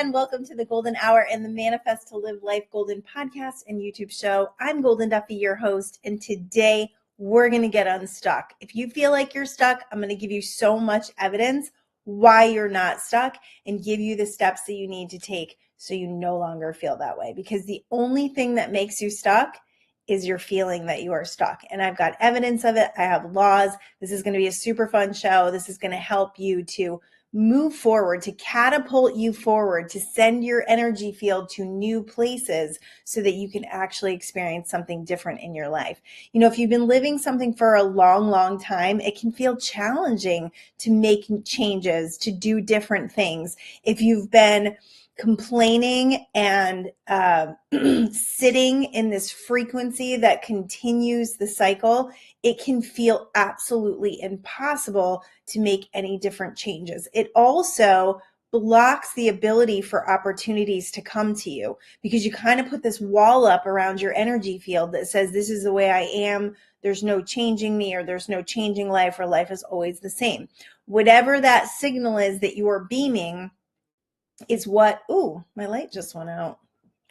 again. Welcome to the Golden Hour and the Manifest to Live Life Golden podcast and YouTube show. I'm Golden Duffy, your host, and today we're going to get unstuck. If you feel like you're stuck, I'm going to give you so much evidence why you're not stuck and give you the steps that you need to take so you no longer feel that way. Because the only thing that makes you stuck is your feeling that you are stuck. And I've got evidence of it. I have laws. This is going to be a super fun show. This is going to help you to move forward, to catapult you forward, to send your energy field to new places so that you can actually experience something different in your life. You know, if you've been living something for a long, long time, it can feel challenging to make changes, to do different things. If you've been complaining and sitting in this frequency that continues the cycle, it can feel absolutely impossible to make any different changes. It also blocks the ability for opportunities to come to you because you kind of put this wall up around your energy field that says, this is the way I am. There's no changing me, or there's no changing life, or life is always the same. Whatever that signal is that you are beaming is what, ooh, my light just went out.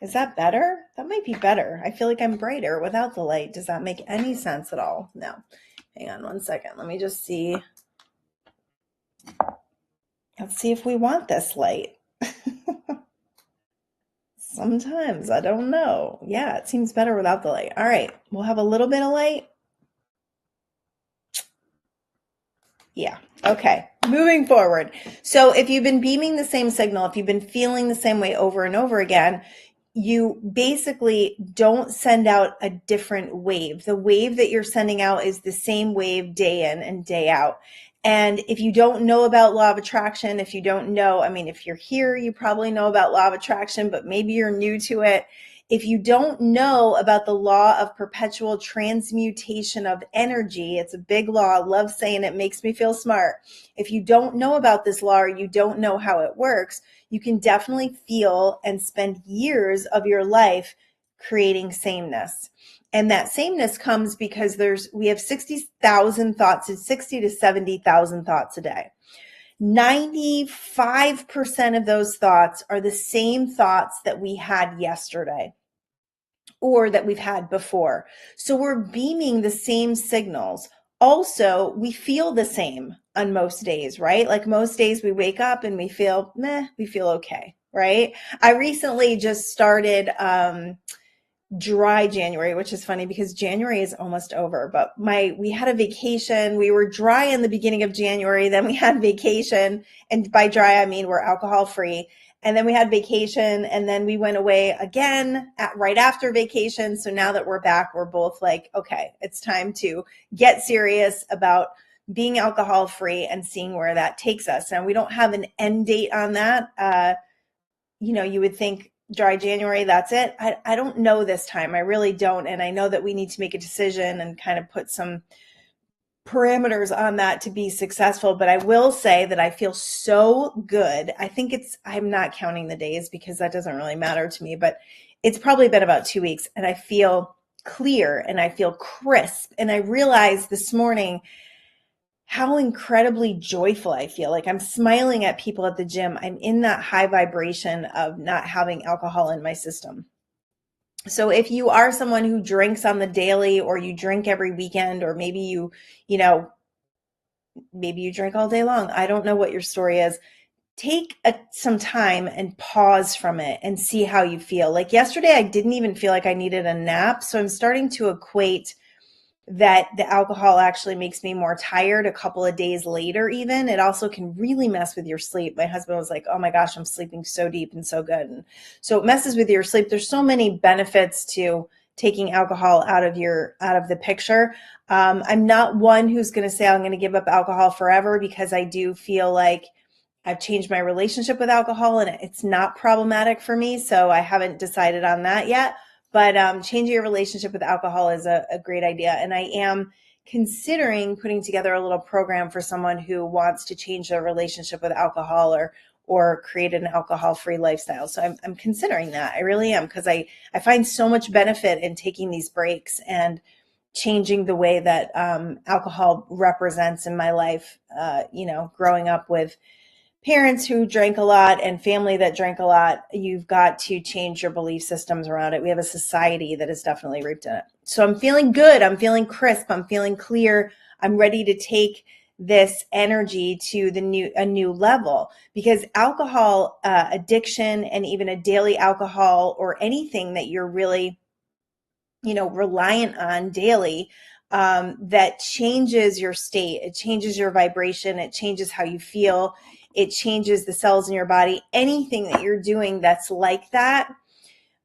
Is that better? That might be better. I feel like I'm brighter without the light. Does that make any sense at all? No. Hang on one second. Let me just see. Let's see if we want this light. Sometimes, I don't know. Yeah, it seems better without the light. All right, we'll have a little bit of light. Yeah, okay, moving forward. So if you've been beaming the same signal, if you've been feeling the same way over and over again, you basically don't send out a different wave. The wave that you're sending out is the same wave day in and day out. And if you don't know about law of attraction, if you don't know, I mean, if you're here, you probably know about law of attraction, but maybe you're new to it. If you don't know about the law of perpetual transmutation of energy, it's a big law. I love saying it, makes me feel smart. If you don't know about this law, or you don't know how it works, you can definitely feel and spend years of your life creating sameness. And that sameness comes because we have 60,000 thoughts, it's 60 to 70,000 thoughts a day. 95% of those thoughts are the same thoughts that we had yesterday or that we've had before. So we're beaming the same signals. Also, we feel the same on most days, right? Like most days we wake up and we feel, we feel okay, right? I recently just started dry January, which is funny because January is almost over, but we had a vacation. We were dry in the beginning of January, then we had vacation, and by dry I mean we're alcohol free. And then we had vacation, and then we went away again right after vacation. So now that we're back, we're both like, okay, it's time to get serious about being alcohol free and seeing where that takes us. And we don't have an end date on that. You would think dry January, that's it. I don't know this time. I really don't. And I know that we need to make a decision and kind of put some parameters on that to be successful. But I will say that I feel so good. I'm not counting the days because that doesn't really matter to me, but it's probably been about 2 weeks, and I feel clear and I feel crisp. And I realized this morning how incredibly joyful I feel. Like I'm smiling at people at the gym. I'm in that high vibration of not having alcohol in my system. So if you are someone who drinks on the daily, or you drink every weekend, or maybe maybe you drink all day long, I don't know what your story is. Take some time and pause from it and see how you feel. Like yesterday, I didn't even feel like I needed a nap. So I'm starting to equate that the alcohol actually makes me more tired a couple of days later even. It also can really mess with your sleep. My husband was like, oh my gosh, I'm sleeping so deep and so good. And so it messes with your sleep. There's so many benefits to taking alcohol out of the picture. I'm not one who's going to say I'm going to give up alcohol forever, because I do feel like I've changed my relationship with alcohol and it's not problematic for me. So I haven't decided on that yet. But changing your relationship with alcohol is a great idea. And I am considering putting together a little program for someone who wants to change their relationship with alcohol or create an alcohol-free lifestyle. So I'm considering that. I really am, because I find so much benefit in taking these breaks and changing the way that alcohol represents in my life. Growing up with parents who drank a lot and family that drank a lot, you've got to change your belief systems around it. We have a society that is definitely rooted in it. So I'm feeling good. I'm feeling crisp. I'm feeling clear. I'm ready to take this energy to a new level, because alcohol addiction, and even a daily alcohol or anything that you're really reliant on daily, that changes your state. It changes your vibration. It changes how you feel. It changes the cells in your body. Anything that you're doing that's like that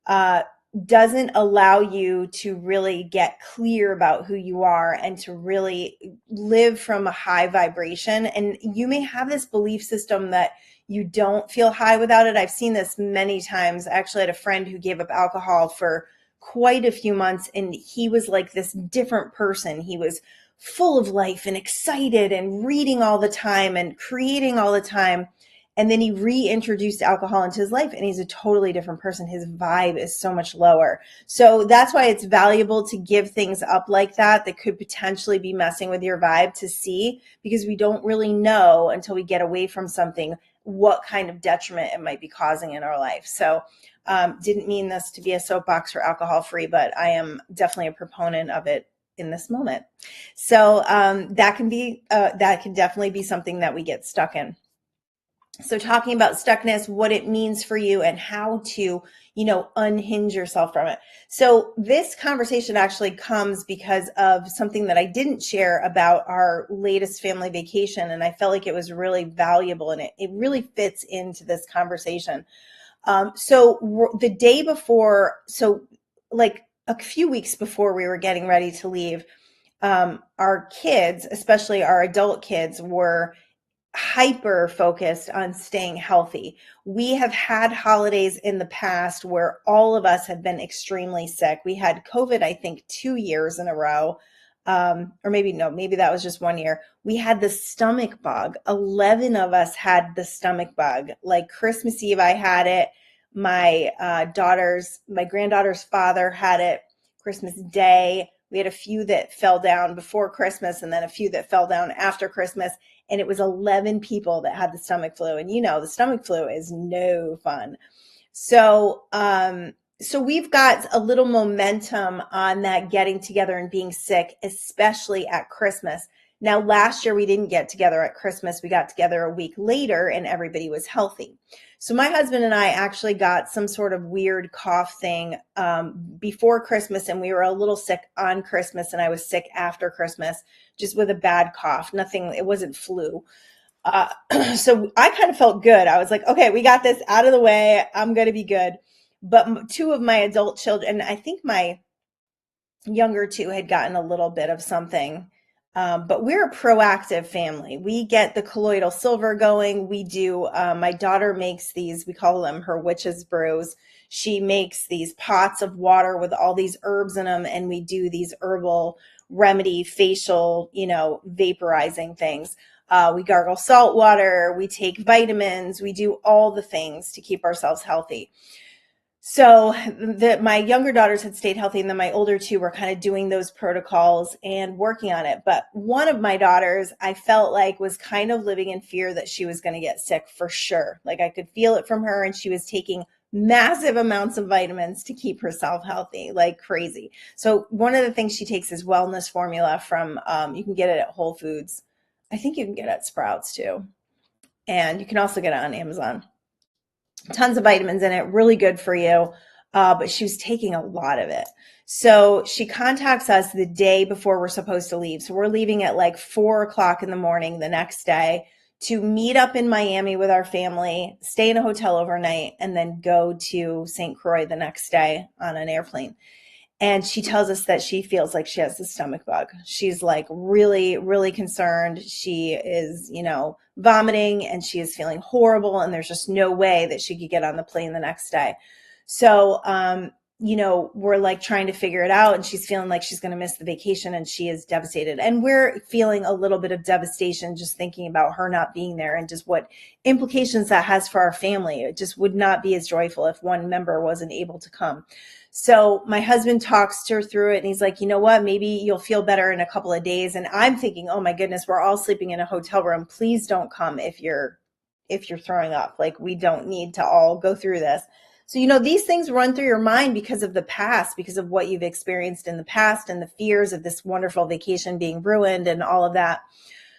uh, doesn't allow you to really get clear about who you are and to really live from a high vibration. And you may have this belief system that you don't feel high without it. I've seen this many times. I actually had a friend who gave up alcohol for quite a few months, and he was like this different person. He was full of life and excited and reading all the time and creating all the time. And then he reintroduced alcohol into his life, and he's a totally different person. His vibe is so much lower. So that's why it's valuable to give things up like that could potentially be messing with your vibe, to see, because we don't really know until we get away from something what kind of detriment it might be causing in our life. So didn't mean this to be a soapbox for alcohol free, but I am definitely a proponent of it in this moment. So that can definitely be something that we get stuck in. So talking about stuckness, what it means for you, and how to, unhinge yourself from it. So this conversation actually comes because of something that I didn't share about our latest family vacation. And I felt like it was really valuable, and it really fits into this conversation. So the day before, so like a few weeks before we were getting ready to leave, our kids, especially our adult kids, were hyper focused on staying healthy. We have had holidays in the past where all of us have been extremely sick. We had COVID, I think, 2 years in a row. Or maybe that was just 1 year. We had the stomach bug. 11 of us had the stomach bug. Like Christmas Eve, I had it. My granddaughter's father had it. Christmas Day, we had a few that fell down before Christmas, and then a few that fell down after Christmas. And it was 11 people that had the stomach flu. And the stomach flu is no fun. So, so we've got a little momentum on that getting together and being sick, especially at Christmas. Now, last year we didn't get together at Christmas. We got together a week later, and everybody was healthy. So my husband and I actually got some sort of weird cough thing before Christmas, and we were a little sick on Christmas, and I was sick after Christmas, just with a bad cough. Nothing, it wasn't flu. So I kind of felt good. I was like, okay, we got this out of the way. I'm going to be good. But two of my adult children, and I think my younger two, had gotten a little bit of something. But we're a proactive family. We get the colloidal silver going. We do, my daughter makes these, we call them her witch's brews. She makes these pots of water with all these herbs in them, and we do these herbal remedy facial, vaporizing things. We gargle salt water. We take vitamins. We do all the things to keep ourselves healthy. So my younger daughters had stayed healthy, and then my older two were kind of doing those protocols and working on it. But one of my daughters, I felt like, was kind of living in fear that she was going to get sick for sure. Like I could feel it from her, and she was taking massive amounts of vitamins to keep herself healthy, like crazy. So one of the things she takes is wellness formula from, you can get it at Whole Foods. I think you can get it at Sprouts too. And you can also get it on Amazon. Tons of vitamins in it, really good for you. But she was taking a lot of it. So she contacts us the day before we're supposed to leave. So we're leaving at like 4:00 in the morning the next day to meet up in Miami with our family, stay in a hotel overnight, and then go to St. Croix the next day on an airplane. And she tells us that she feels like she has the stomach bug. She's like really, really concerned. She is, vomiting, and she is feeling horrible. And there's just no way that she could get on the plane the next day. So, we're like trying to figure it out, and she's feeling like she's going to miss the vacation, and she is devastated. And we're feeling a little bit of devastation just thinking about her not being there, and just what implications that has for our family. It just would not be as joyful if one member wasn't able to come. So my husband talks her through it, and he's like, you know what, maybe you'll feel better in a couple of days. And I'm thinking, oh my goodness, we're all sleeping in a hotel room. Please don't come if you're if you're throwing up. Like, we don't need to all go through this. So, these things run through your mind because of the past, because of what you've experienced in the past and the fears of this wonderful vacation being ruined and all of that.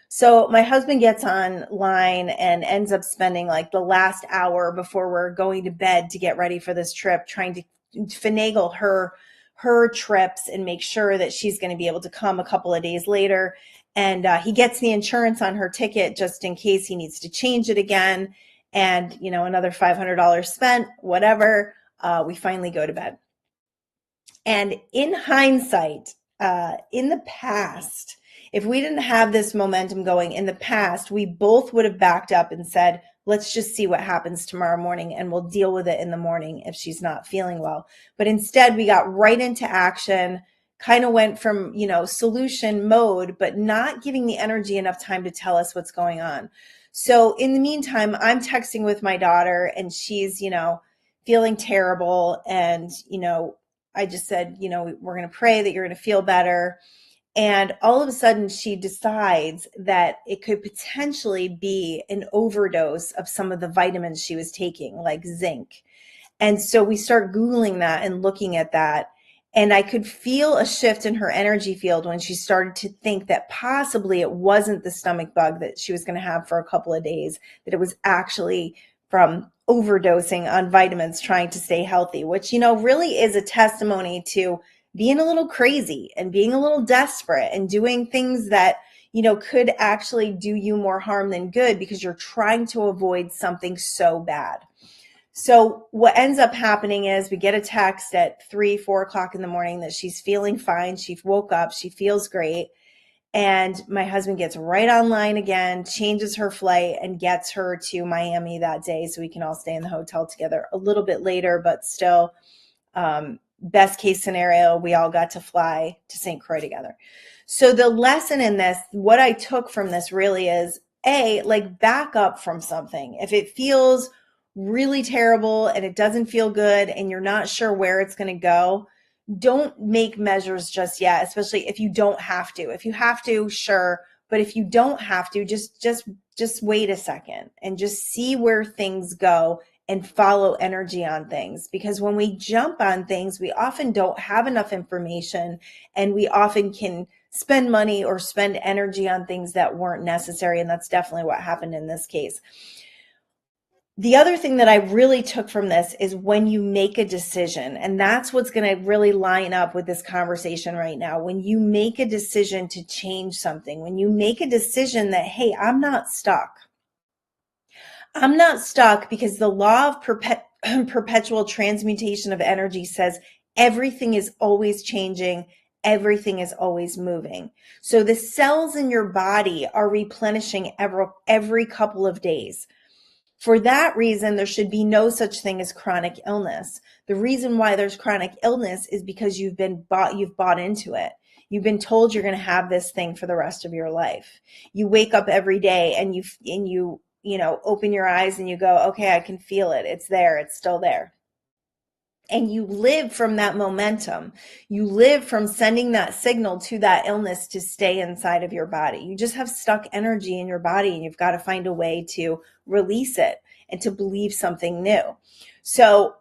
So my husband gets online and ends up spending like the last hour before we're going to bed to get ready for this trip, trying to finagle her trips and make sure that she's going to be able to come a couple of days later. And he gets the insurance on her ticket just in case he needs to change it again. And, another $500 spent, whatever. We finally go to bed. And in hindsight, in the past, if we didn't have this momentum going in the past, we both would have backed up and said, let's just see what happens tomorrow morning and we'll deal with it in the morning if she's not feeling well. But instead, we got right into action, kind of went from, solution mode, but not giving the energy enough time to tell us what's going on. So in the meantime, I'm texting with my daughter and she's, feeling terrible. And, I just said, we're going to pray that you're going to feel better. And all of a sudden she decides that it could potentially be an overdose of some of the vitamins she was taking, like zinc. And so we start Googling that and looking at that. And I could feel a shift in her energy field when she started to think that possibly it wasn't the stomach bug that she was going to have for a couple of days, that it was actually from overdosing on vitamins trying to stay healthy, which, really is a testimony to being a little crazy and being a little desperate and doing things that, could actually do you more harm than good because you're trying to avoid something so bad. So what ends up happening is we get a text at 3-4 o'clock in the morning that she's feeling fine. She woke up, she feels great. And my husband gets right online again, changes her flight and gets her to Miami that day so we can all stay in the hotel together a little bit later, but still, best case scenario, we all got to fly to St. Croix together. So the lesson in this, what I took from this really is, back up from something. If it feels really terrible and it doesn't feel good and you're not sure where it's going to go, don't make measures just yet, especially if you don't have to. If you have to, sure. But if you don't have to, just wait a second and just see where things go and follow energy on things. Because when we jump on things, we often don't have enough information and we often can spend money or spend energy on things that weren't necessary. And that's definitely what happened in this case. The other thing that I really took from this is when you make a decision, and that's what's going to really line up with this conversation right now. When you make a decision to change something, when you make a decision that, hey, I'm not stuck. I'm not stuck because the law of perpetual transmutation of energy says everything is always changing. Everything is always moving. So the cells in your body are replenishing every couple of days. For that reason, there should be no such thing as chronic illness. The reason why there's chronic illness is because you've bought into it. You've been told you're going to have this thing for the rest of your life. You wake up every day and you open your eyes and you go, okay, I can feel it. It's there. It's still there. And you live from that momentum. You live from sending that signal to that illness to stay inside of your body. You just have stuck energy in your body and you've got to find a way to release it and to believe something new. So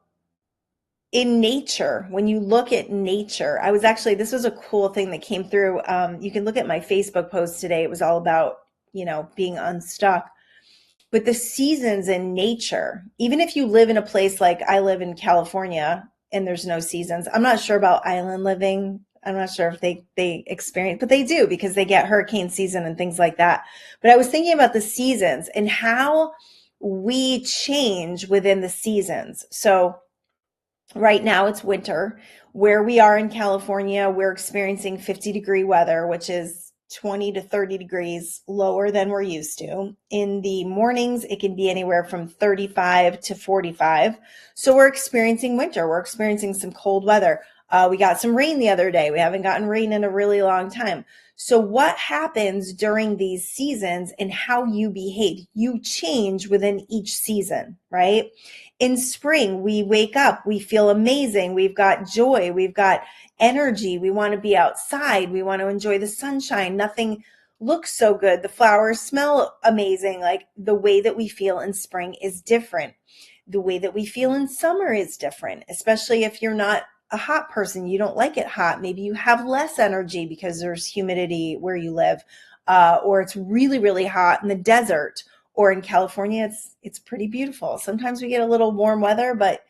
in nature, when you look at nature, this was a cool thing that came through. You can look at my Facebook post today. It was all about, being unstuck. But the seasons in nature, even if you live in a place like I live in California and there's no seasons, I'm not sure about island living. I'm not sure if they experience, but they do because they get hurricane season and things like that. But I was thinking about the seasons and how we change within the seasons. So right now it's winter. Where we are in California, we're experiencing 50-degree weather, which is 20 to 30 degrees lower than we're used to. In the mornings, it can be anywhere from 35 to 45. So we're experiencing winter. We're experiencing some cold weather. We got some rain the other day. We haven't gotten rain in a really long time. So what happens during these seasons and how you behave? You change within each season, right? In spring, we wake up, we feel amazing. We've got joy. We've got energy. We want to be outside. We want to enjoy the sunshine. Nothing look so good. The flowers smell amazing. Like the way that we feel in spring is different. The way that we feel in summer is different, especially if you're not a hot person, you don't like it hot. Maybe you have less energy because there's humidity where you live, or it's really, really hot in the desert, or in California, it's pretty beautiful. Sometimes we get a little warm weather, but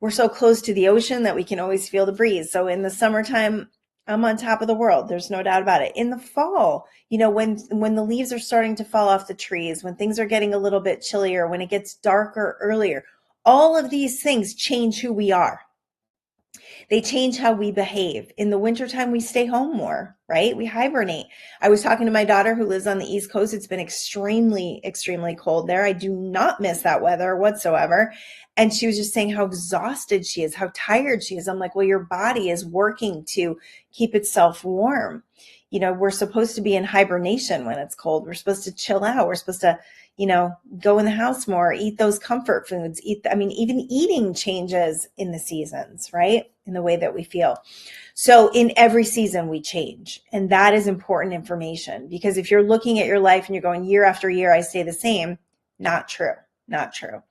we're so close to the ocean that we can always feel the breeze. So in the summertime, I'm on top of the world. There's no doubt about it. In the fall, when the leaves are starting to fall off the trees, when things are getting a little bit chillier, when it gets darker earlier, all of these things change who we are. They change how we behave. In the wintertime, we stay home more, right? We hibernate. I was talking to my daughter who lives on the East Coast. It's been extremely, extremely cold there. I do not miss that weather whatsoever. And she was just saying how exhausted she is, how tired she is. I'm like, well, your body is working to keep itself warm. We're supposed to be in hibernation when it's cold. We're supposed to chill out. We're supposed to go in the house more, eat those comfort foods, even eating changes in the seasons, right? In the way that we feel. So in every season we change. And that is important information, because if you're looking at your life and you're going year after year, I stay the same, not true, not true.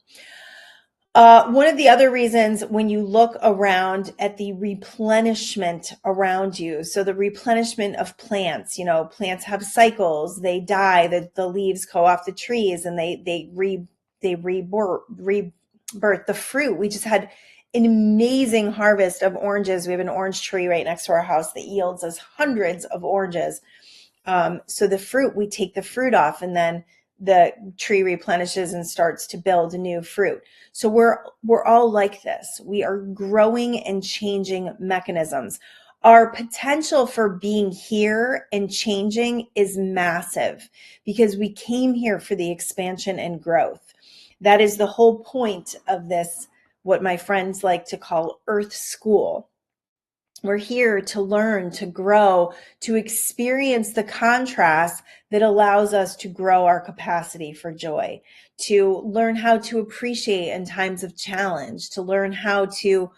One of the other reasons, when you look around at the replenishment around you, so the replenishment of plants, plants have cycles, they die, the leaves go off the trees, and they rebirth the fruit. We just had an amazing harvest of oranges. We have an orange tree right next to our house that yields us hundreds of oranges. So the fruit, we take the fruit off, and then the tree replenishes and starts to build new fruit. So we're all like this. We are growing and changing mechanisms. Our potential for being here and changing is massive, because we came here for the expansion and growth. That is the whole point of this, what my friends like to call Earth School. We're here to learn, to grow, to experience the contrast that allows us to grow our capacity for joy, to learn how to appreciate in times of challenge, to learn how to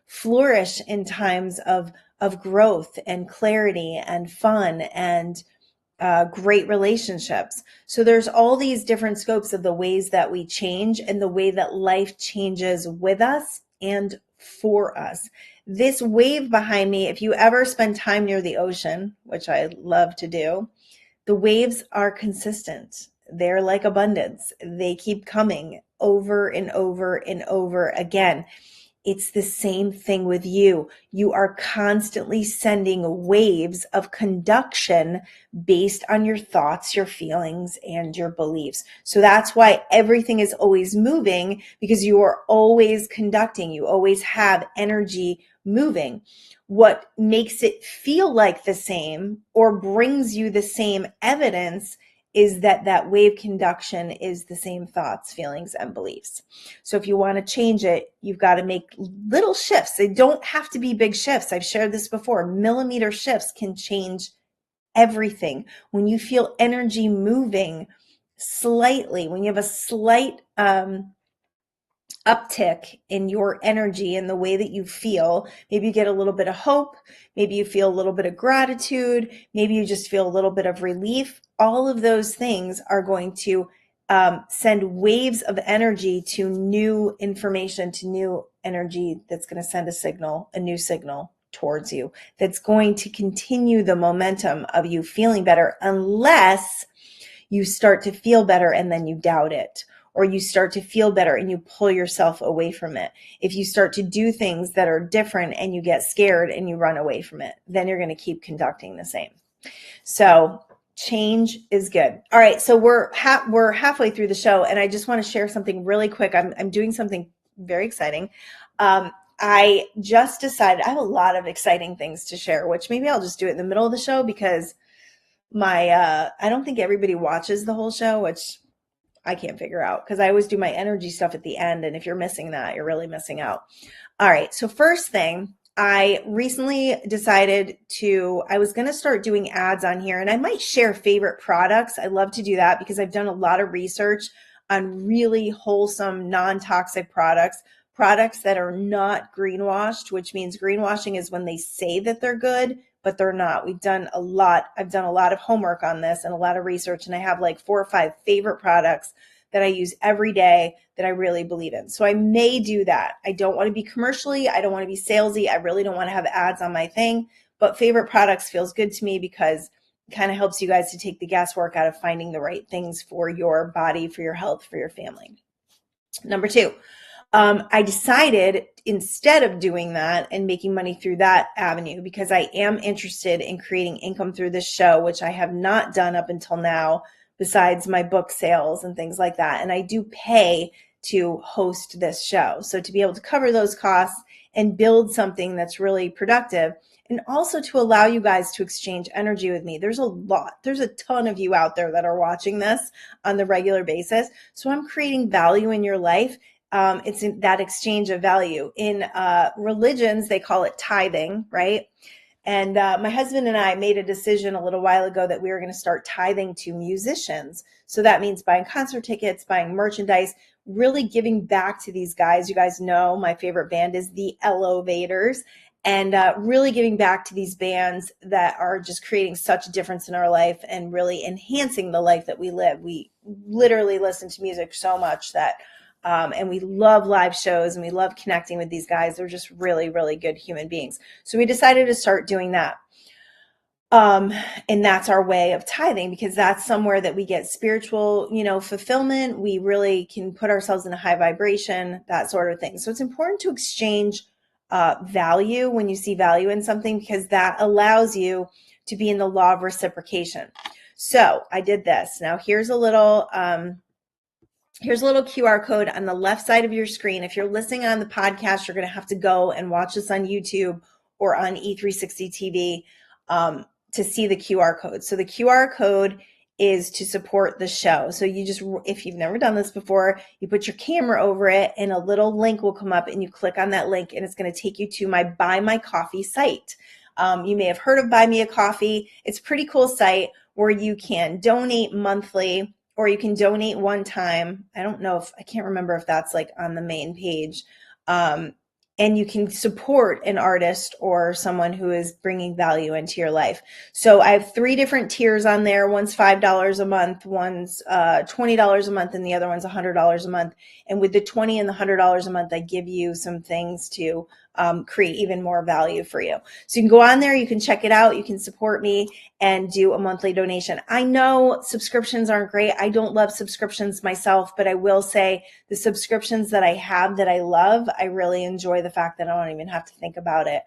flourish in times of growth and clarity and fun and great relationships. So there's all these different scopes of the ways that we change and the way that life changes with us and for us. This wave behind me, if you ever spend time near the ocean, which I love to do, the waves are consistent. They're like abundance. They keep coming over and over and over again. It's the same thing with you. You are constantly sending waves of conduction based on your thoughts, your feelings, and your beliefs. So that's why everything is always moving, because you are always conducting. You always have energy moving. What makes it feel like the same or brings you the same evidence is that wave conduction is the same thoughts, feelings, and beliefs. So if you want to change it, you've got to make little shifts. They don't have to be big shifts. I've shared this before. Millimeter shifts can change everything. When you feel energy moving slightly, when you have a slight uptick in your energy and the way that you feel, maybe you get a little bit of hope, maybe you feel a little bit of gratitude, maybe you just feel a little bit of relief. All of those things are going to send waves of energy to new information, to new energy that's going to send a new signal towards you, that's going to continue the momentum of you feeling better, unless you start to feel better and then you doubt it, or you start to feel better and you pull yourself away from it. If you start to do things that are different and you get scared and you run away from it, then you're going to keep conducting the same. So change is good. All right. So we're halfway through the show, and I just want to share something really quick. I'm doing something very exciting. I just decided I have a lot of exciting things to share, which maybe I'll just do it in the middle of the show, because I don't think everybody watches the whole show, which I can't figure out, because I always do my energy stuff at the end. And if you're missing that, you're really missing out. All right. So first thing, I recently decided I was going to start doing ads on here, and I might share favorite products. I love to do that because I've done a lot of research on really wholesome, non-toxic products that are not greenwashed, which means greenwashing is when they say that they're good, but they're not. I've done a lot of homework on this and a lot of research, and I have like 4 or 5 favorite products that I use every day that I really believe in. So I may do that. I don't want to be commercially, I don't want to be salesy, I really don't want to have ads on my thing, but favorite products feels good to me because it kind of helps you guys to take the guesswork out of finding the right things for your body, for your health, for your family. Number 2, I decided instead of doing that and making money through that avenue, because I am interested in creating income through this show, which I have not done up until now, besides my book sales and things like that. And I do pay to host this show. So to be able to cover those costs and build something that's really productive, and also to allow you guys to exchange energy with me. There's a ton of you out there that are watching this on the regular basis. So I'm creating value in your life. It's in that exchange of value. In religions, they call it tithing, right? And my husband and I made a decision a little while ago that we were going to start tithing to musicians. So that means buying concert tickets, buying merchandise, really giving back to these guys. You guys know my favorite band is the Elevators, and really giving back to these bands that are just creating such a difference in our life and really enhancing the life that we live. We literally listen to music so much that and we love live shows and we love connecting with these guys. They're just really, really good human beings. So we decided to start doing that. And that's our way of tithing, because that's somewhere that we get spiritual, fulfillment. We really can put ourselves in a high vibration, that sort of thing. So it's important to exchange value when you see value in something, because that allows you to be in the law of reciprocation. So I did this. Now here's a little QR code on the left side of your screen. If you're listening on the podcast, you're going to have to go and watch this on YouTube or on E360 TV to see the QR code. So the QR code is to support the show. So if you've never done this before, you put your camera over it and a little link will come up and you click on that link and it's going to take you to my Buy My Coffee site. You may have heard of Buy Me a Coffee. It's a pretty cool site where you can donate monthly, or you can donate one time. I can't remember if that's like on the main page. And you can support an artist or someone who is bringing value into your life. So I have 3 different tiers on there. One's $5 a month, one's $20 a month, and the other one's $100 a month. And with the $20 and the $100 a month, I give you some things to create even more value for you. So you can go on there, you can check it out, you can support me and do a monthly donation. I know subscriptions aren't great. I don't love subscriptions myself, but I will say the subscriptions that I have that I love, I enjoy the fact that I don't even have to think about it.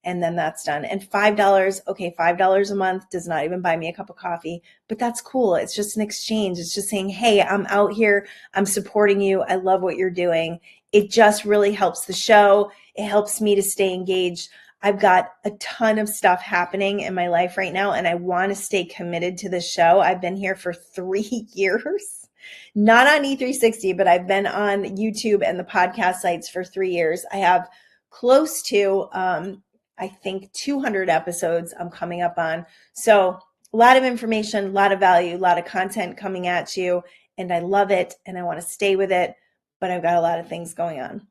And then that's done. And $5 a month does not even buy me a cup of coffee, but that's cool. It's just an exchange. It's just saying, hey, I'm out here, I'm supporting you, I love what you're doing. It just really helps the show. It helps me to stay engaged. I've got a ton of stuff happening in my life right now, and I want to stay committed to the show. I've been here for 3 years, not on E360, but I've been on YouTube and the podcast sites for 3 years. I have close to, I think 200 episodes I'm coming up on. So a lot of information, a lot of value, a lot of content coming at you, and I love it and I want to stay with it, but I've got a lot of things going on.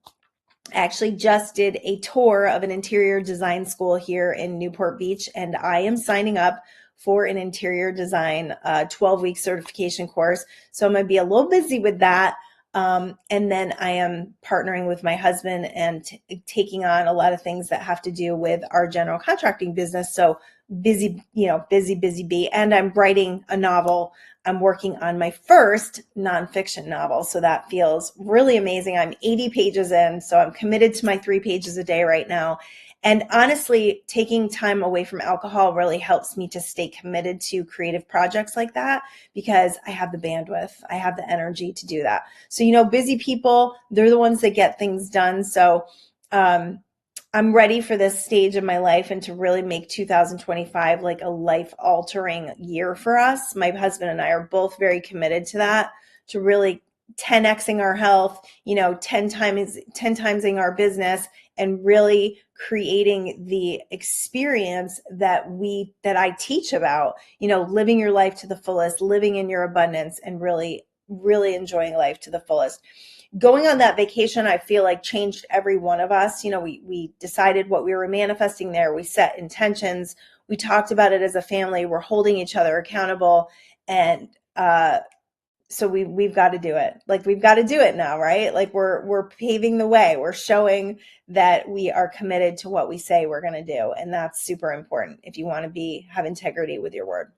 I actually just did a tour of an interior design school here in Newport Beach, and I am signing up for an interior design 12-week certification course. So I'm going to be a little busy with that. And then I am partnering with my husband and taking on a lot of things that have to do with our general contracting business. So busy bee. And I'm writing a novel. I'm working on my first nonfiction novel. So that feels really amazing. I'm 80 pages in, so I'm committed to my 3 pages a day right now. And honestly, taking time away from alcohol really helps me to stay committed to creative projects like that, because I have the bandwidth, I have the energy to do that. So, busy people, they're the ones that get things done. So I'm ready for this stage of my life and to really make 2025 like a life-altering year for us. My husband and I are both very committed to that, to really 10xing our health, 10 timesing our business, and really creating the experience that I teach about, living your life to the fullest, living in your abundance, and really, really enjoying life to the fullest. Going on that vacation, I feel like changed every one of us. We decided what we were manifesting there. We set intentions. We talked about it as a family. We're holding each other accountable. And so we've got to do it. Like, we've got to do it now, right? Like, we're paving the way. We're showing that we are committed to what we say we're going to do. And that's super important if you want to have integrity with your word.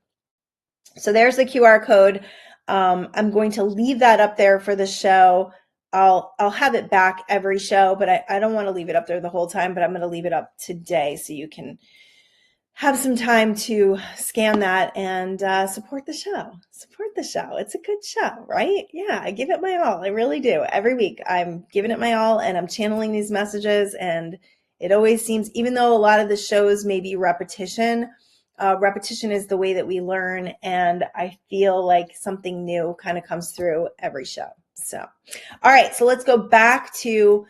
So there's the QR code. I'm going to leave that up there for the show. I'll have it back every show, but I don't want to leave it up there the whole time, but I'm going to leave it up today so you can have some time to scan that and support the show. Support the show. It's a good show, right? Yeah, I give it my all. I really do. Every week I'm giving it my all, and I'm channeling these messages, and it always seems, even though a lot of the shows may be repetition, repetition is the way that we learn, and I feel like something new kind of comes through every show. So, all right, so let's go back to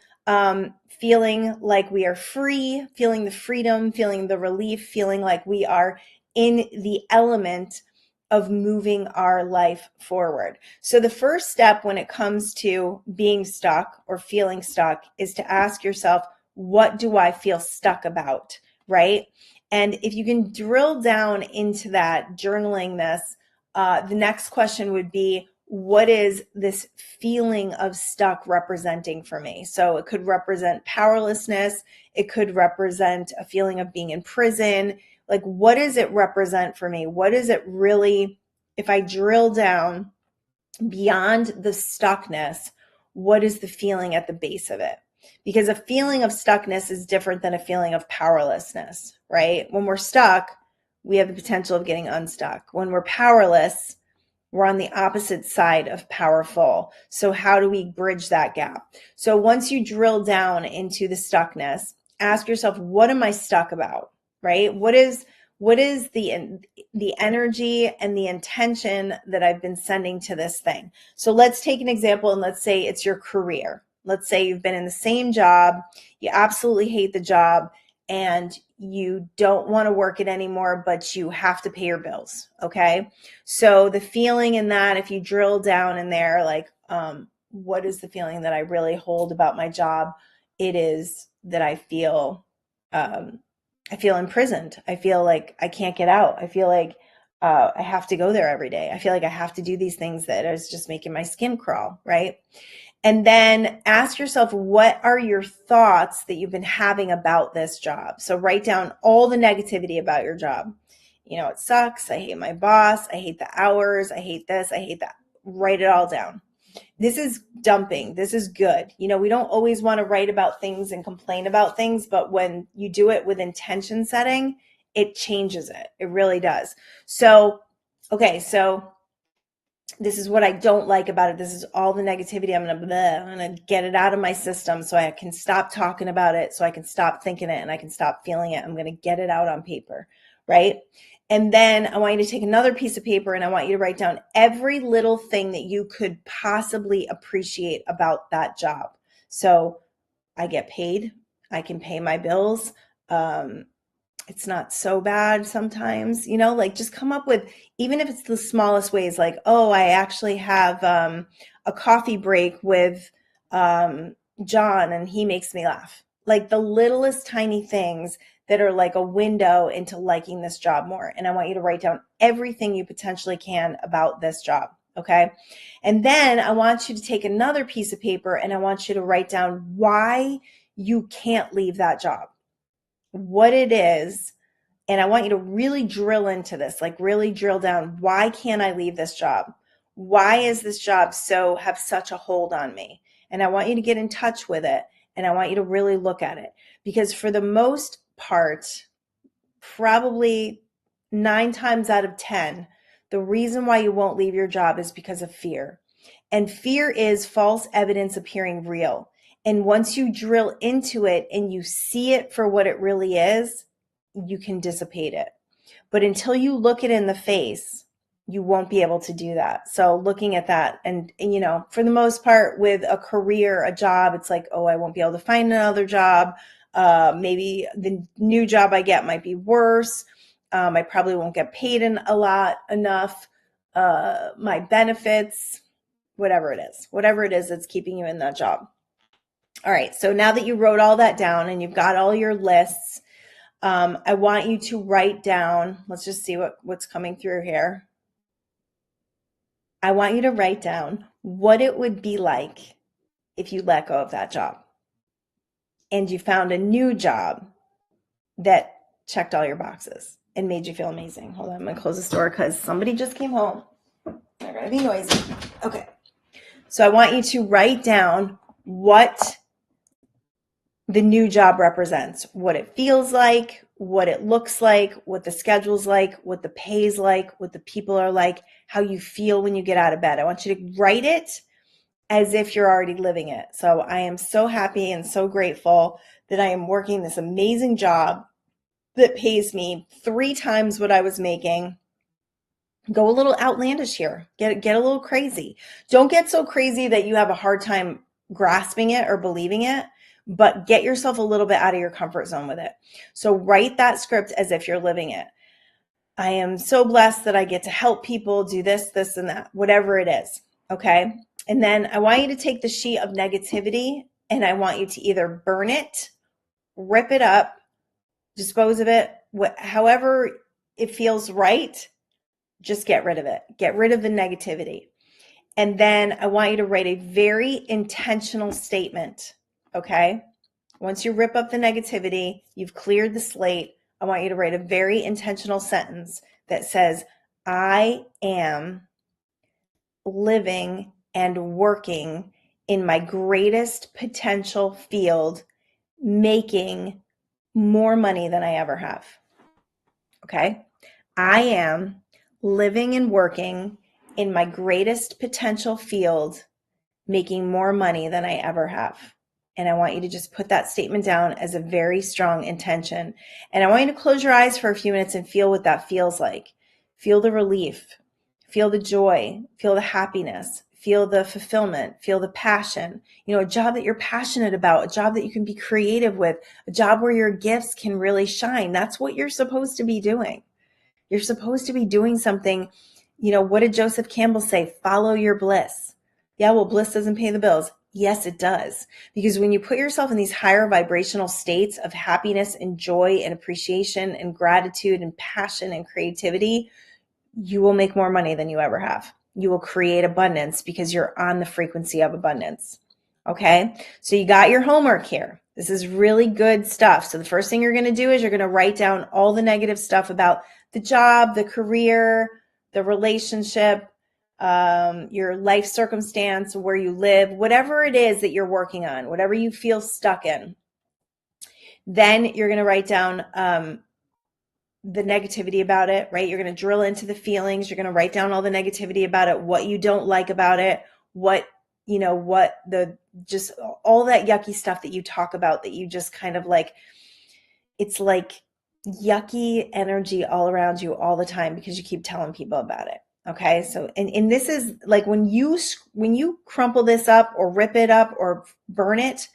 feeling like we are free, feeling the freedom, feeling the relief, feeling like we are in the element of moving our life forward. So the first step when it comes to being stuck or feeling stuck is to ask yourself, what do I feel stuck about, right? And if you can drill down into that, journaling this, the next question would be, what is this feeling of stuck representing for me? So it could represent powerlessness. It could represent a feeling of being in prison. Like, what does it represent for me? What is it really, if I drill down beyond the stuckness, what is the feeling at the base of it? Because a feeling of stuckness is different than a feeling of powerlessness, right? When we're stuck, we have the potential of getting unstuck. When we're powerless, we're on the opposite side of powerful. So how do we bridge that gap? So once you drill down into the stuckness, ask yourself, what am I stuck about, right? What is the energy and the intention that I've been sending to this thing? So let's take an example, and let's say it's your career. Let's say you've been in the same job, you absolutely hate the job, and you don't want to work it anymore, but you have to pay your bills, okay? So the feeling in that, if you drill down in there, like, what is the feeling that I really hold about my job? It is that I feel imprisoned. I feel like I can't get out. I feel like I have to go there every day. I feel like I have to do these things that is just making my skin crawl, right? And then ask yourself, what are your thoughts that you've been having about this job? So write down all the negativity about your job. You know, it sucks. I hate my boss. I hate the hours. I hate this. I hate that. Write it all down. This is dumping. This is good. You know, we don't always want to write about things and complain about things, but when you do it with intention setting, it changes it. It really does. So, okay, so this is what I don't like about it. This is all the negativity. I'm gonna get it out of my system so I can stop talking about it, so I can stop thinking it, and I can stop feeling it. I'm gonna get it out on paper, right? And then I want you to take another piece of paper, and I want you to write down every little thing that you could possibly appreciate about that job. So I get paid. I can pay my bills. It's not so bad sometimes, you know, like, just come up with, even if it's the smallest ways, like, oh, I actually have a coffee break with John and he makes me laugh. Like, the littlest tiny things that are like a window into liking this job more. And I want you to write down everything you potentially can about this job. Okay. And then I want you to take another piece of paper, and I want you to write down why you can't leave that job, what it is. And I want you to really drill into this, like, really drill down. Why can't I leave this job? Why is this job have such a hold on me? And I want you to get in touch with it. And I want you to really look at it, because for the most part, probably 9 times out of 10, the reason why you won't leave your job is because of fear. And fear is false evidence appearing real. And once you drill into it and you see it for what it really is, you can dissipate it. But until you look it in the face, you won't be able to do that. So looking at that, and you know, for the most part with a career, a job, it's like, oh, I won't be able to find another job. Maybe the new job I get might be worse. I probably won't get paid enough. My benefits, whatever it is that's keeping you in that job. All right. So now that you wrote all that down and you've got all your lists, I want you to write down, let's just see what's coming through here. I want you to write down what it would be like if you let go of that job and you found a new job that checked all your boxes and made you feel amazing. Hold on, I'm going to close this door because somebody just came home. They're going to be noisy. Okay. So I want you to write down what the new job represents, what it feels like, what it looks like, what the schedule's like, what the pay's like, what the people are like, how you feel when you get out of bed. I want you to write it as if you're already living it. So I am so happy and so grateful that I am working this amazing job that pays me 3 times what I was making. Go a little outlandish here. Get a little crazy. Don't get so crazy that you have a hard time grasping it or believing it, but get yourself a little bit out of your comfort zone with it. So write that script as if you're living it. I am so blessed that I get to help people do this, this, and that, whatever it is. Okay. And then I want you to take the sheet of negativity and I want you to either burn it, rip it up, dispose of it, however it feels right. Just get rid of it. Get rid of the negativity. And then I want you to write a very intentional statement. Okay. Once you rip up the negativity, you've cleared the slate. I want you to write a very intentional sentence that says, I am living and working in my greatest potential field, making more money than I ever have. Okay. I am living and working in my greatest potential field, making more money than I ever have. And I want you to just put that statement down as a very strong intention. And I want you to close your eyes for a few minutes and feel what that feels like. Feel the relief, feel the joy, feel the happiness, feel the fulfillment, feel the passion. You know, a job that you're passionate about, a job that you can be creative with, a job where your gifts can really shine. That's what you're supposed to be doing. You're supposed to be doing something. You know, what did Joseph Campbell say? Follow your bliss. Yeah, well, bliss doesn't pay the bills. Yes, it does. Because when you put yourself in these higher vibrational states of happiness and joy and appreciation and gratitude and passion and creativity, you will make more money than you ever have. You will create abundance because you're on the frequency of abundance. Okay. So you got your homework here. This is really good stuff. So the first thing you're going to do is you're going to write down all the negative stuff about the job, the career, the relationship, your life circumstance, where you live, whatever it is that you're working on, whatever you feel stuck in. Then you're going to write down the negativity about it, right? You're going to drill into the feelings. You're going to write down all the negativity about it, what you don't like about it, what just all that yucky stuff that you talk about that you just kind of like, it's like yucky energy all around you all the time because you keep telling people about it. Okay. So, and this is like when you crumple this up or rip it up or burn it,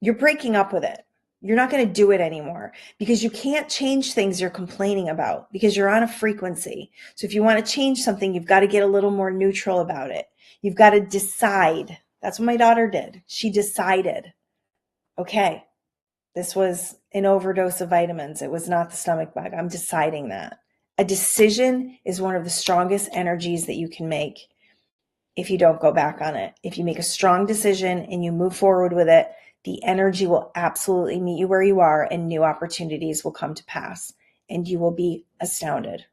you're breaking up with it. You're not going to do it anymore because you can't change things you're complaining about because you're on a frequency. So if you want to change something, you've got to get a little more neutral about it. You've got to decide. That's what my daughter did. She decided, okay, this was an overdose of vitamins. It was not the stomach bug. I'm deciding that. A decision is one of the strongest energies that you can make if you don't go back on it. If you make a strong decision and you move forward with it, the energy will absolutely meet you where you are and new opportunities will come to pass and you will be astounded.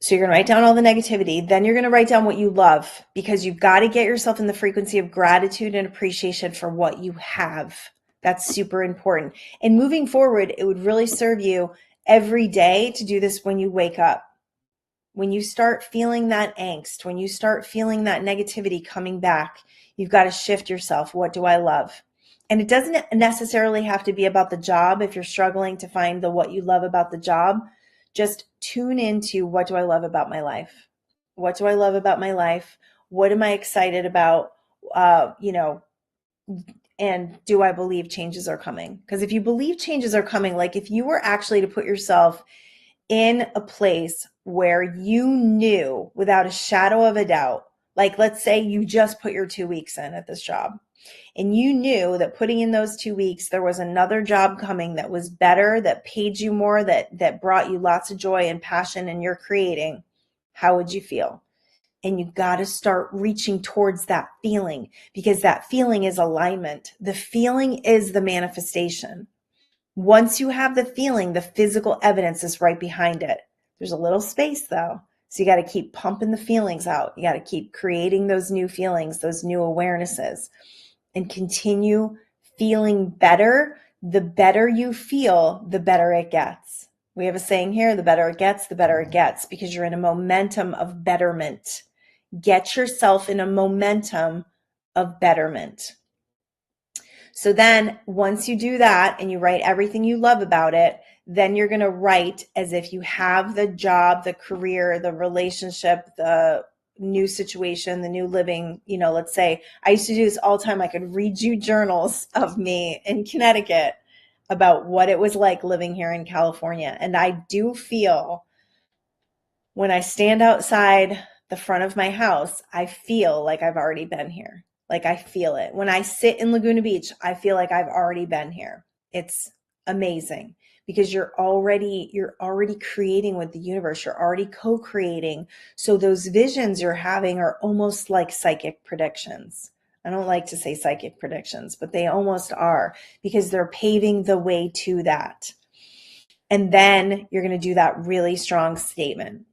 So you're going to write down all the negativity. Then you're going to write down what you love because you've got to get yourself in the frequency of gratitude and appreciation for what you have. That's super important. And moving forward, it would really serve you every day to do this when you wake up. When you start feeling that angst, when you start feeling that negativity coming back, you've got to shift yourself. What do I love? And it doesn't necessarily have to be about the job. If you're struggling to find the what you love about the job, just tune into what do I love about my life? What do I love about my life? What am I excited about? And do I believe changes are coming? Because if you believe changes are coming, like if you were actually to put yourself in a place where you knew without a shadow of a doubt, like let's say you just put your 2 weeks in at this job and you knew that putting in those 2 weeks, there was another job coming that was better, that paid you more, that brought you lots of joy and passion in your creating, how would you feel? And you got to start reaching towards that feeling, because that feeling is alignment. The feeling is the manifestation. Once you have the feeling, the physical evidence is right behind it. There's a little space though. So you got to keep pumping the feelings out. You got to keep creating those new feelings, those new awarenesses, and continue feeling better. The better you feel, the better it gets. We have a saying here, the better it gets, the better it gets, because you're in a momentum of betterment. Get yourself in a momentum of betterment. So then once you do that and you write everything you love about it, then you're going to write as if you have the job, the career, the relationship, the new situation, the new living. Let's say I used to do this all the time. I could read you journals of me in Connecticut about what it was like living here in California. And I do feel, when I stand outside the front of my house, I feel like I've already been here. Like I feel it. When I sit in Laguna Beach, I feel like I've already been here. It's amazing, because you're already creating with the universe. You're already co-creating. So those visions you're having are almost like psychic predictions. I don't like to say psychic predictions, but they almost are, because they're paving the way to that. And then you're going to do that really strong statement.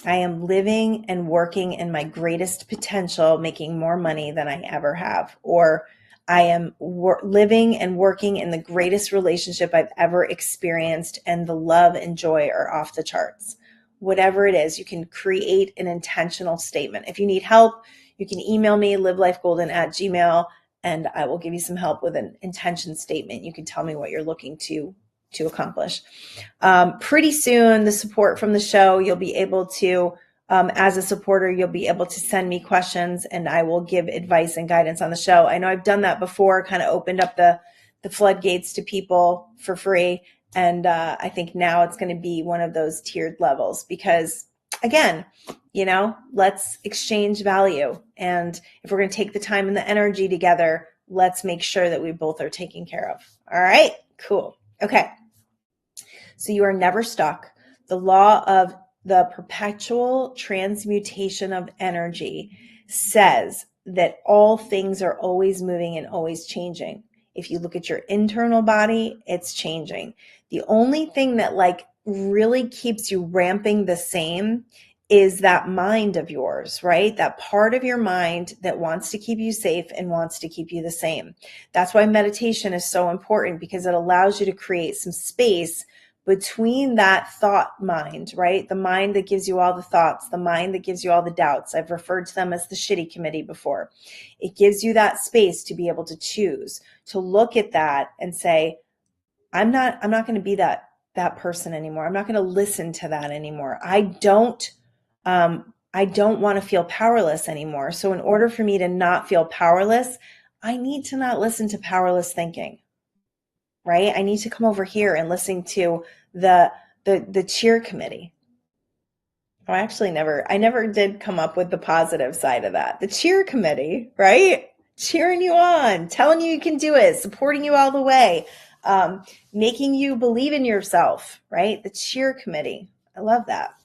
I am living and working in my greatest potential, making more money than I ever have. Or I am living and working in the greatest relationship I've ever experienced, and the love and joy are off the charts. Whatever it is, you can create an intentional statement. If you need help, you can email me, livelifegolden@gmail.com, and I will give you some help with an intention statement. You can tell me what you're looking to accomplish. Pretty soon, the support from the show, you'll be able to, as a supporter, you'll be able to send me questions, and I will give advice and guidance on the show. I know I've done that before, kind of opened up the floodgates to people for free. And I think now it's going to be one of those tiered levels, because again, let's exchange value. And if we're going to take the time and the energy together, let's make sure that we both are taken care of. All right, cool. Okay. So you are never stuck. The law of the perpetual transmutation of energy says that all things are always moving and always changing. If you look at your internal body, it's changing. The only thing that really keeps you ramping the same is that mind of yours, right? That part of your mind that wants to keep you safe and wants to keep you the same. That's why meditation is so important, because it allows you to create some space between that thought mind, right? The mind that gives you all the thoughts, the mind that gives you all the doubts. I've referred to them as the shitty committee before. It gives you that space to be able to choose, to look at that and say, I'm not going to be that person anymore. I'm not going to listen to that anymore. I don't want to feel powerless anymore. So in order for me to not feel powerless, I need to not listen to powerless thinking. Right? I need to come over here and listen to the cheer committee. I never did come up with the positive side of that. The cheer committee, right? Cheering you on, telling you can do it, supporting you all the way, making you believe in yourself, right? The cheer committee. I love that.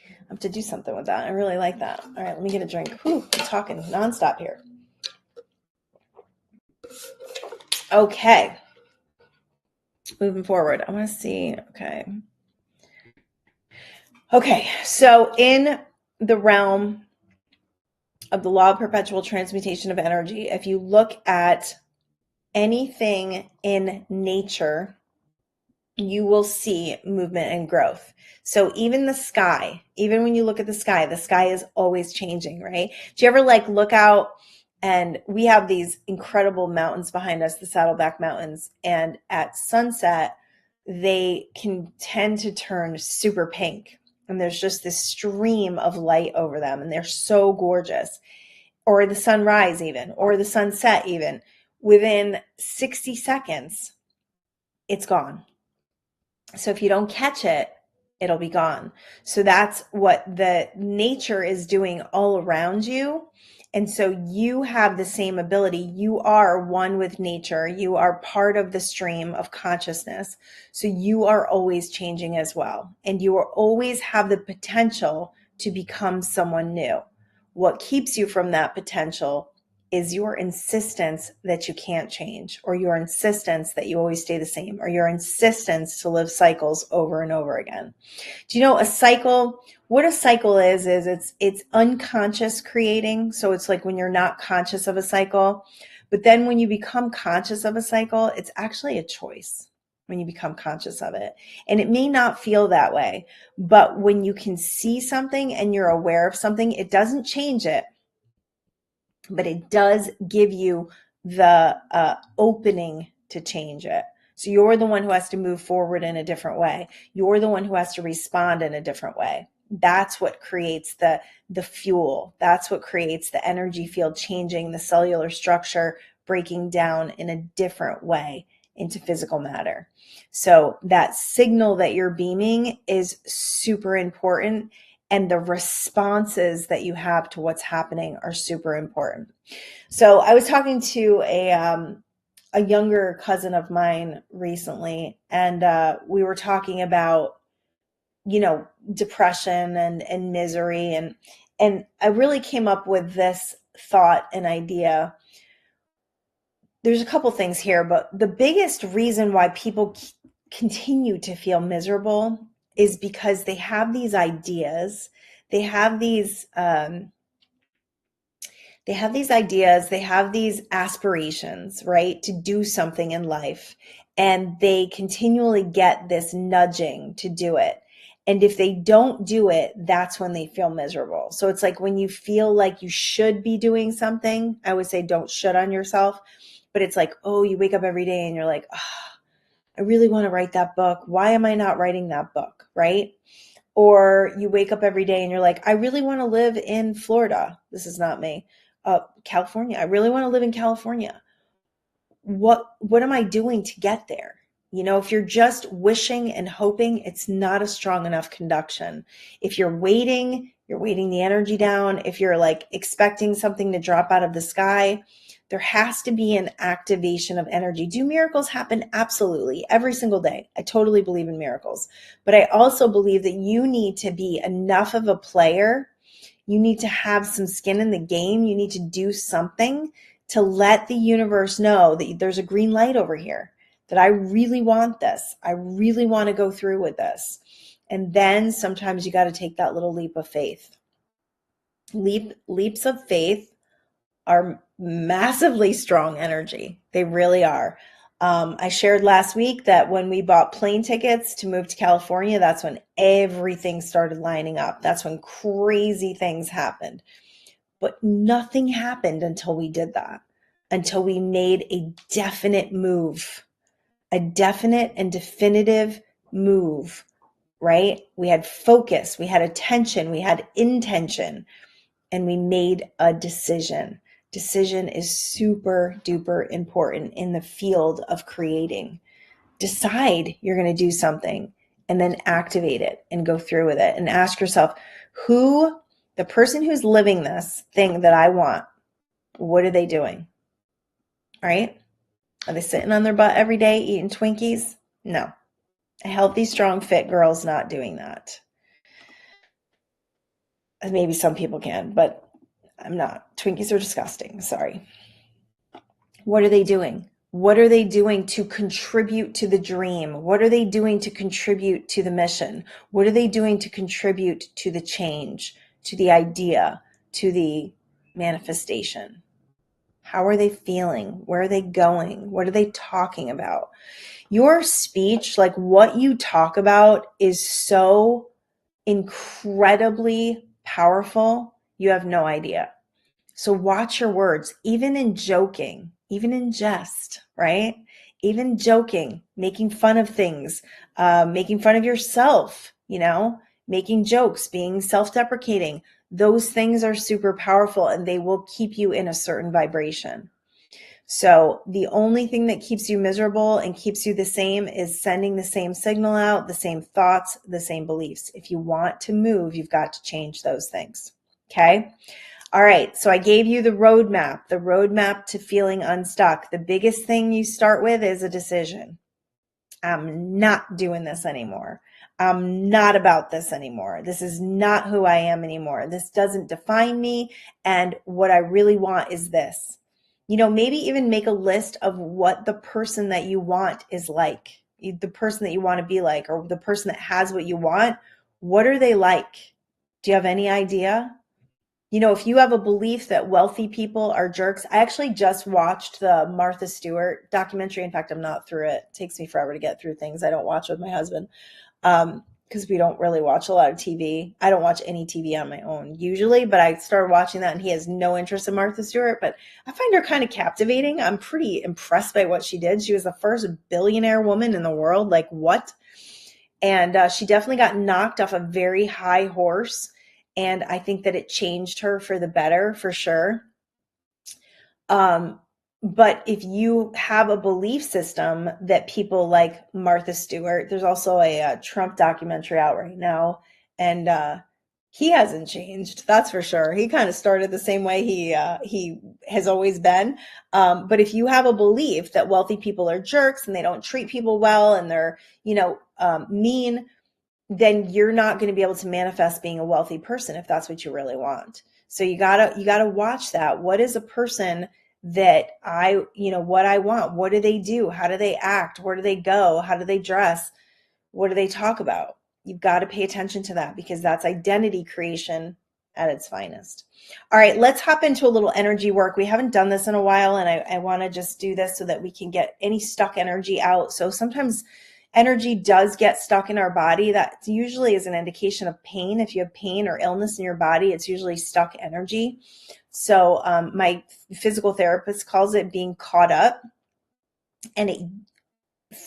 I have to do something with that. I really like that. All right, let me get a drink. Whew, I'm talking nonstop here. Okay. Moving forward, I want to see. Okay, so in the realm of the law of perpetual transmutation of energy, if you look at anything in nature, you will see movement and growth. So even the sky, even when you look at the sky is always changing, right? Do you ever look out, and we have these incredible mountains behind us, the Saddleback Mountains, and at sunset, they can tend to turn super pink. And there's just this stream of light over them, and they're so gorgeous. Or the sunrise even, or the sunset even. Within 60 seconds, it's gone. So if you don't catch it, it'll be gone. So that's what the nature is doing all around you. And so you have the same ability. You are one with nature. You are part of the stream of consciousness. So you are always changing as well. And you are always have the potential to become someone new. What keeps you from that potential is your insistence that you can't change, or your insistence that you always stay the same, or your insistence to live cycles over and over again. Do you know a cycle? What a cycle is it's unconscious creating. So it's like when you're not conscious of a cycle, but then when you become conscious of a cycle, it's actually a choice when you become conscious of it. And it may not feel that way, but when you can see something and you're aware of something, it doesn't change it, but it does give you the opening to change it. So you're the one who has to move forward in a different way. You're the one who has to respond in a different way. That's what creates the fuel. That's what creates the energy field changing, the cellular structure breaking down in a different way into physical matter. So that signal that you're beaming is super important, and the responses that you have to what's happening are super important. So I was talking to a younger cousin of mine recently, and we were talking about, depression and misery, and I really came up with this thought and idea. There's a couple things here, but the biggest reason why people continue to feel miserable is because they have these ideas, they have these ideas, they have these aspirations, right, to do something in life, and they continually get this nudging to do it. And if they don't do it, that's when they feel miserable. So it's like when you feel like you should be doing something, I would say don't should on yourself, but it's like, oh, you wake up every day and you're like, oh, I really want to write that book. Why am I not writing that book, right? Or you wake up every day and you're like, I really want to live in Florida. This is not me. California. I really want to live in California. What am I doing to get there? If you're just wishing and hoping, it's not a strong enough conduction. If you're waiting the energy down. If you're like expecting something to drop out of the sky, there has to be an activation of energy. Do miracles happen? Absolutely. Every single day. I totally believe in miracles. But I also believe that you need to be enough of a player. You need to have some skin in the game. You need to do something to let the universe know that there's a green light over here, that I really want this. I really want to go through with this. And then sometimes you got to take that little leap of faith. Leaps of faith are massively strong energy. They really are. I shared last week that when we bought plane tickets to move to California, that's when everything started lining up. That's when crazy things happened. But nothing happened until we did that, until we made a definite move, a definite and definitive move, right? We had focus, we had attention, we had intention, and we made a decision. Decision is super duper important in the field of creating. Decide you're going to do something and then activate it and go through with it, and ask yourself, the person who's living this thing that I want, what are they doing? Right? Are they sitting on their butt every day eating Twinkies? No. A healthy, strong, fit girl's not doing that. Maybe some people can, but I'm not. Twinkies are disgusting. Sorry. What are they doing? What are they doing to contribute to the dream? What are they doing to contribute to the mission? What are they doing to contribute to the change, to the idea, to the manifestation? How are they feeling? Where are they going? What are they talking about? Your speech, like what you talk about, is so incredibly powerful. You have no idea. So watch your words, even in joking, even in jest, right? Even joking, making fun of things, making fun of yourself, making jokes, being self-deprecating. Those things are super powerful, and they will keep you in a certain vibration. So the only thing that keeps you miserable and keeps you the same is sending the same signal out, the same thoughts, the same beliefs. If you want to move, you've got to change those things. Okay. All right, so I gave you the roadmap to feeling unstuck. The biggest thing you start with is a decision. I'm not doing this anymore. I'm not about this anymore. This is not who I am anymore. This doesn't define me. And what I really want is this. Maybe even make a list of what the person that you want is like, the person that you want to be like, or the person that has what you want. What are they like? Do you have any idea? If you have a belief that wealthy people are jerks, I actually just watched the Martha Stewart documentary. In fact, I'm not through it. It takes me forever to get through things I don't watch with my husband, because we don't really watch a lot of TV. I don't watch any TV on my own usually, but I started watching that and he has no interest in Martha Stewart, but I find her kind of captivating. I'm pretty impressed by what she did. She was the first billionaire woman in the world. Like, what? And she definitely got knocked off a very high horse. And I think that it changed her for the better, for sure. But if you have a belief system that people like Martha Stewart, there's also a Trump documentary out right now, and he hasn't changed, that's for sure. He kind of started the same way he has always been. But if you have a belief that wealthy people are jerks and they don't treat people well and they're mean, then you're not going to be able to manifest being a wealthy person if that's what you really want. So you gotta watch that. What is a person that what I want? What do they do? How do they act? Where do they go? How do they dress? What do they talk about? You've got to pay attention to that because that's identity creation at its finest. All right, let's hop into a little energy work. We haven't done this in a while, and I want to just do this so that we can get any stuck energy out. So sometimes energy does get stuck in our body. That usually is an indication of pain. If you have pain or illness in your body, it's usually stuck energy. So my physical therapist calls it being caught up, and it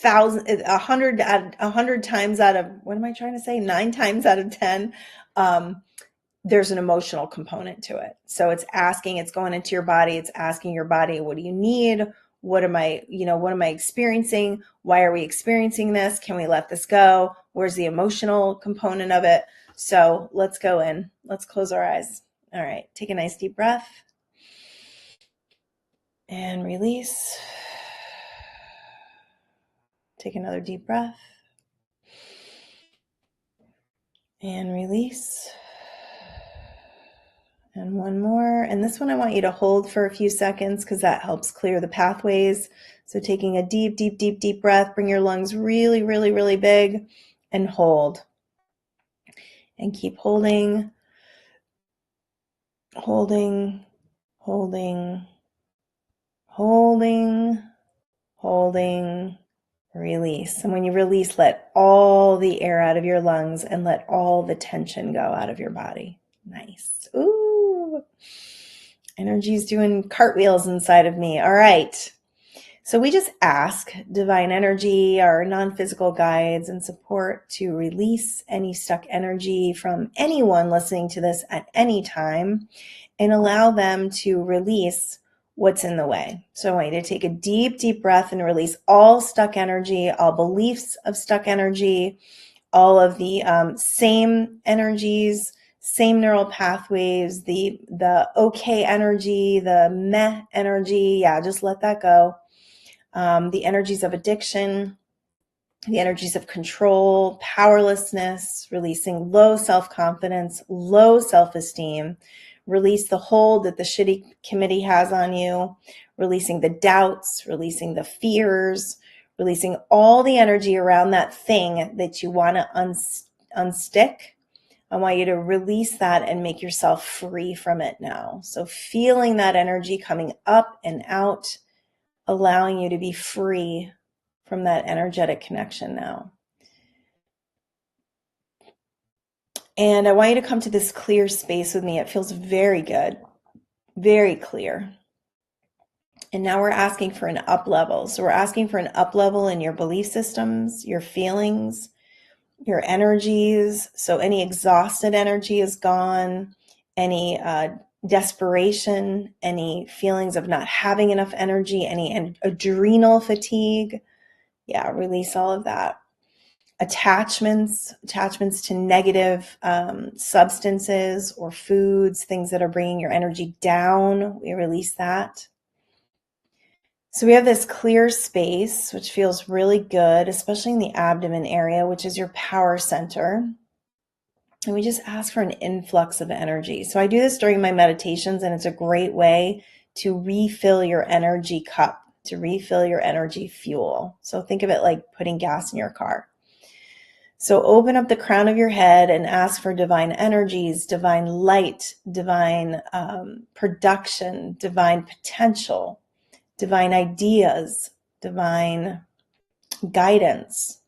100 times out of, what am I trying to say? 9 times out of 10, there's an emotional component to it. So it's going into your body. It's asking your body, what do you need? What am I experiencing? Why are we experiencing this? Can we let this go? Where's the emotional component of it? So let's go in. Let's close our eyes. All right. Take a nice deep breath and release. Take another deep breath and release. And one more. And this one I want you to hold for a few seconds because that helps clear the pathways. So taking a deep, deep, deep, deep breath, bring your lungs really, really, really big and hold. And keep holding, holding, holding, holding, holding, release. And when you release, let all the air out of your lungs and let all the tension go out of your body. Nice. Ooh. Energy's doing cartwheels inside of me. All right. So we just ask divine energy, our non-physical guides and support to release any stuck energy from anyone listening to this at any time and allow them to release what's in the way. So I want you to take a deep, deep breath and release all stuck energy, all beliefs of stuck energy, all of the same energies, same neural pathways, the okay energy, the meh energy. Yeah, just let that go. The energies of addiction, the energies of control, powerlessness, releasing low self-confidence, low self-esteem, release the hold that the shitty committee has on you, releasing the doubts, releasing the fears, releasing all the energy around that thing that you want to unstick. I want you to release that and make yourself free from it now. So feeling that energy coming up and out, allowing you to be free from that energetic connection now. And I want you to come to this clear space with me. It feels very good, very clear. And now we're asking for an up level. So we're asking for an up level in your belief systems, your feelings, your energies. So any exhausted energy is gone, any desperation, any feelings of not having enough energy, any adrenal fatigue. Yeah, release all of that. attachments to negative substances or foods, things that are bringing your energy down. We release that. So we have this clear space, which feels really good, especially in the abdomen area, which is your power center. And we just ask for an influx of energy. So I do this during my meditations, and it's a great way to refill your energy cup, to refill your energy fuel. So think of it like putting gas in your car. So open up the crown of your head and ask for divine energies, divine light, divine production, divine potential, divine ideas, divine guidance,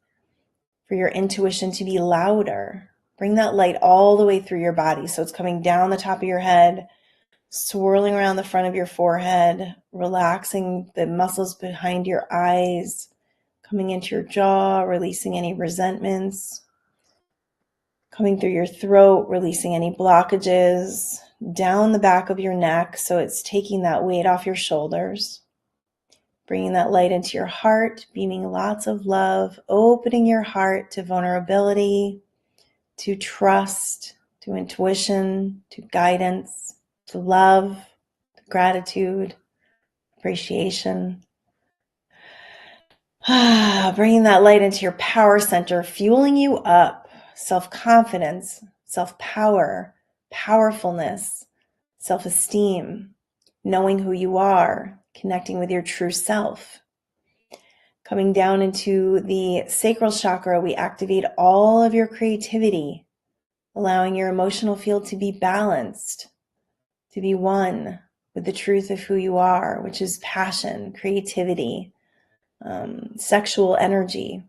for your intuition to be louder. Bring that light all the way through your body. So it's coming down the top of your head, swirling around the front of your forehead, relaxing the muscles behind your eyes, coming into your jaw, releasing any resentments, coming through your throat, releasing any blockages, down the back of your neck. So it's taking that weight off your shoulders, bringing that light into your heart, beaming lots of love, opening your heart to vulnerability, to trust, to intuition, to guidance, to love, to gratitude, appreciation. Bringing that light into your power center, fueling you up, self-confidence, self-power, powerfulness, self-esteem, knowing who you are, connecting with your true self. Coming down into the sacral chakra, we activate all of your creativity, allowing your emotional field to be balanced, to be one with the truth of who you are, which is passion, creativity, sexual energy,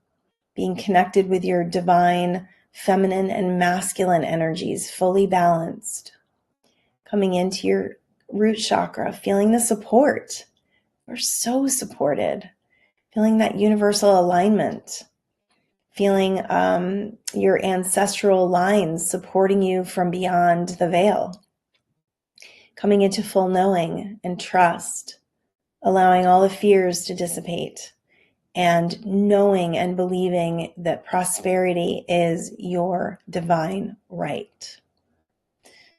being connected with your divine feminine and masculine energies, fully balanced. Coming into your root chakra, feeling the support. We're so supported. Feeling that universal alignment. Feeling your ancestral lines supporting you from beyond the veil. Coming into full knowing and trust, allowing all the fears to dissipate, and knowing and believing that prosperity is your divine right.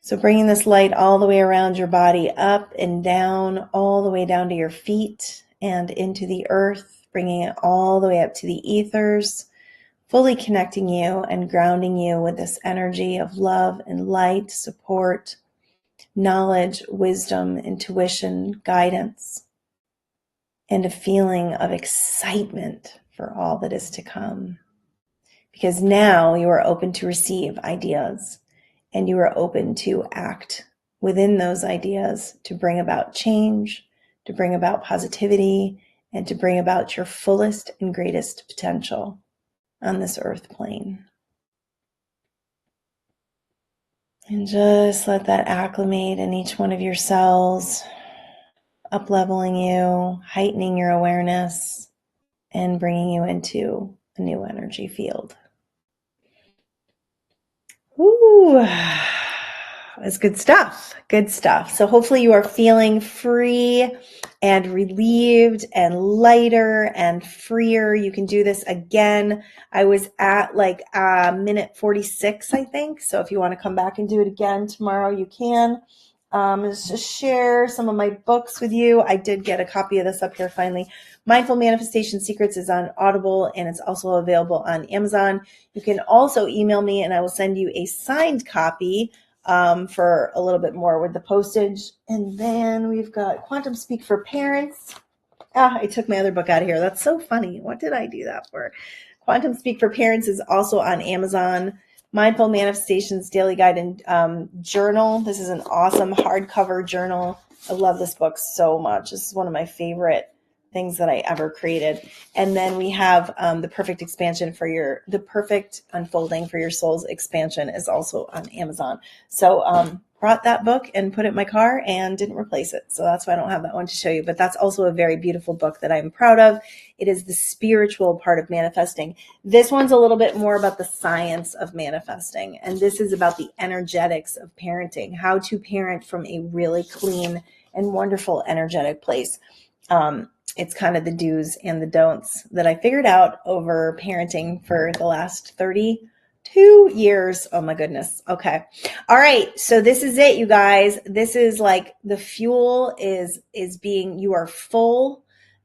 So bringing this light all the way around your body, up and down, all the way down to your feet and into the earth, bringing it all the way up to the ethers, fully connecting you and grounding you with this energy of love and light, support, knowledge, wisdom, intuition, guidance, and a feeling of excitement for all that is to come. Because now you are open to receive ideas, and you are open to act within those ideas to bring about change, to bring about positivity, and to bring about your fullest and greatest potential on this earth plane. And just let that acclimate in each one of your cells, up-leveling you, heightening your awareness, and bringing you into a new energy field. Ooh, that's good stuff. Good stuff. So hopefully you are feeling free and relieved and lighter and freer. You can do this again. I was at like minute 46, I think. So if you want to come back and do it again tomorrow, you can. Just share some of my books with you. I did get a copy of this up here finally. Mindful Manifestation Secrets is on Audible, and it's also available on Amazon. You can also email me, and I will send you a signed copy for a little bit more with the postage. And then we've got Quantum Speak for Parents. I took my other book out of here. That's so funny. What did I do that for? Quantum Speak for Parents is also on Amazon. Mindful Manifestations Daily Guide and Journal. This is an awesome hardcover journal. I love this book so much. This is one of my favorite things that I ever created. And then we have the perfect unfolding for your soul's expansion is also on Amazon. So brought that book and put it in my car and didn't replace it. So that's why I don't have that one to show you. But that's also a very beautiful book that I'm proud of. It is the spiritual part of manifesting. This one's a little bit more about the science of manifesting. And this is about the energetics of parenting, how to parent from a really clean and wonderful energetic place. it's kind of the do's and the don'ts that I figured out over parenting for the last 32 years. Oh my goodness. Okay. All right. So this is it, you guys. This is like the fuel is being, you are full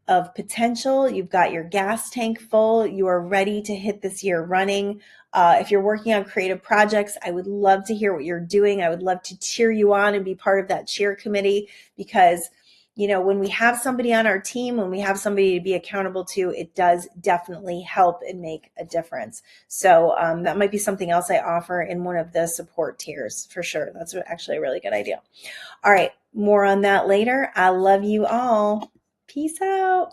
of potential. You've got your gas tank full. You are ready to hit this year running. If you're working on creative projects, I would love to hear what you're doing. I would love to cheer you on and be part of that cheer committee, because when we have somebody on our team, when we have somebody to be accountable to, it does definitely help and make a difference. So that might be something else I offer in one of the support tiers for sure. That's actually a really good idea. All right, more on that later. I love you all. Peace out.